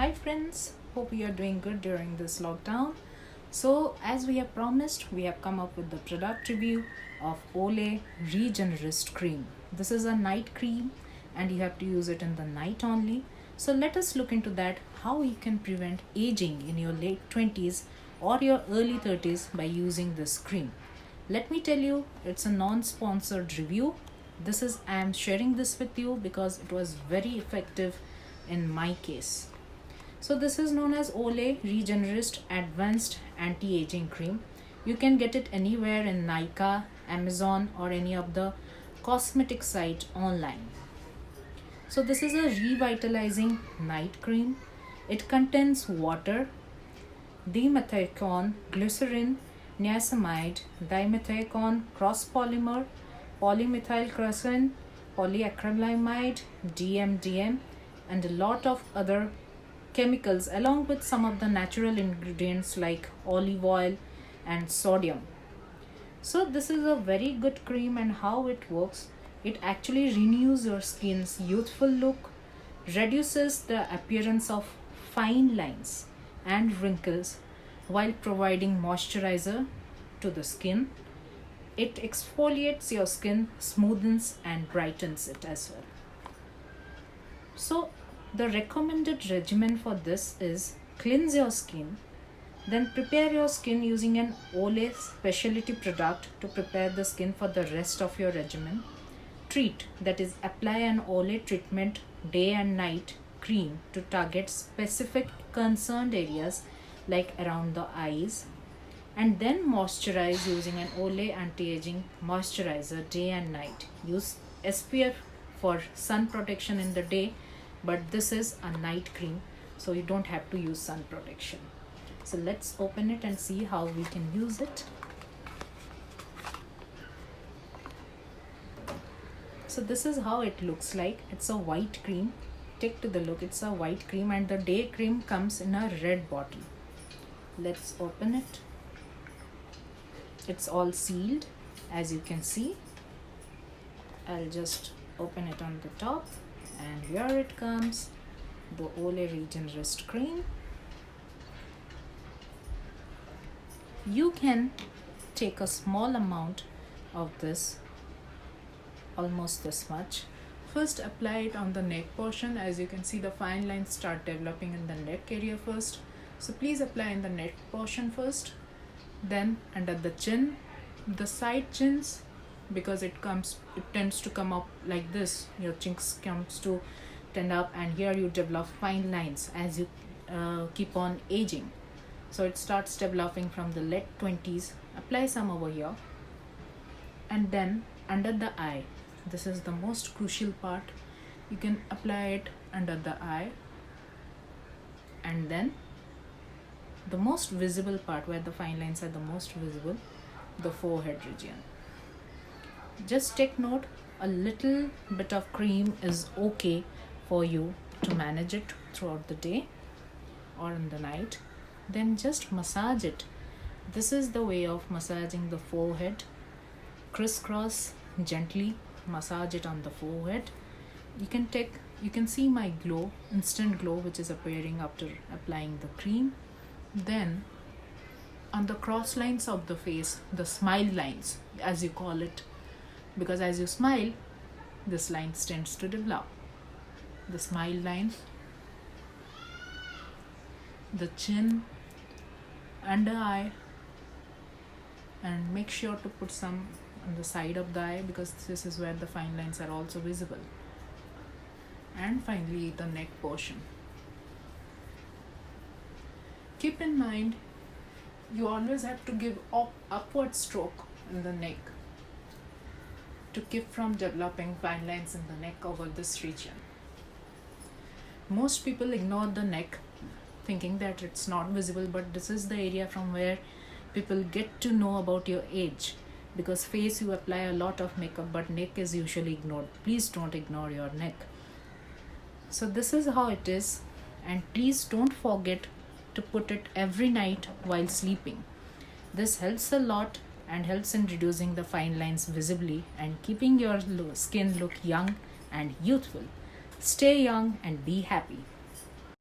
Hi friends, hope you are doing good during this lockdown. So, as we have promised, we have come up with the product review of Olay Regenerist Cream. This is a night cream and you have to use it in the night only. So, let us look into that how you can prevent aging in your late 20s or your early 30s by using this cream. Let me tell you, it's a non-sponsored review. I am sharing this with you because it was very effective in my case. So this is known as Olay Regenerist Advanced Anti-Aging Cream. You can get it anywhere in Nykaa, Amazon or any of the cosmetic site online. So this is a revitalizing night cream. It contains water, dimethicone, glycerin, niacinamide, dimethicone, cross polymer, polymethylcrosine, polyacrylamide, DMDM, and a lot of other chemicals along with some of the natural ingredients like olive oil and sodium. So this is a very good cream, and how it works, it actually renews your skin's youthful look, reduces the appearance of fine lines and wrinkles while providing moisturizer to the skin. It exfoliates your skin, smoothens and brightens it as well. So the recommended regimen for this is cleanse your skin, then prepare your skin using an Olay specialty product to prepare the skin for the rest of your regimen. Treat, that is apply an Olay treatment day and night cream to target specific concerned areas like around the eyes, and then moisturize using an Olay anti-aging moisturizer day and night. Use SPF for sun protection in the day, but this is a night cream, so you don't have to use sun protection. So let's open it and see how we can use it. So this is how it looks like. It's a white cream. Take to the look, it's a white cream, and the day cream comes in a red bottle. Let's open it. It's all sealed, as you can see. I'll just open it on the top, and here it comes, the Olay Regenerist cream. You can take a small amount of this, almost this much. First apply it on the neck portion. As you can see, the fine lines start developing in the neck area first, so please apply in the neck portion first, then under the chin, the side chins, because it tends to come up like this. Your chinks comes to tend up, and here you develop fine lines as you keep on aging. So it starts developing from the late 20s. Apply some over here, and then under the eye. This is the most crucial part. You can apply it under the eye, and then the most visible part where the fine lines are the most visible, the forehead region. Just take note, a little bit of cream is okay for you to manage it throughout the day or in the night. Then just massage it. This is the way of massaging the forehead. Crisscross, gently massage it on the forehead. You can see my glow, instant glow, which is appearing after applying the cream. Then on the cross lines of the face, the smile lines as you call it, because as you smile, this line tends to develop. The smile line, the chin, under eye, and make sure to put some on the side of the eye, because this is where the fine lines are also visible. And finally the neck portion. Keep in mind, you always have to give upward stroke in the neck to keep from developing fine lines in the neck over this region. Most people ignore the neck thinking that it's not visible, but this is the area from where people get to know about your age, because face you apply a lot of makeup, but neck is usually ignored. Please don't ignore your neck. So this is how it is, and please don't forget to put it every night while sleeping. This helps a lot and helps in reducing the fine lines visibly and keeping your skin look young and youthful. Stay young and be happy.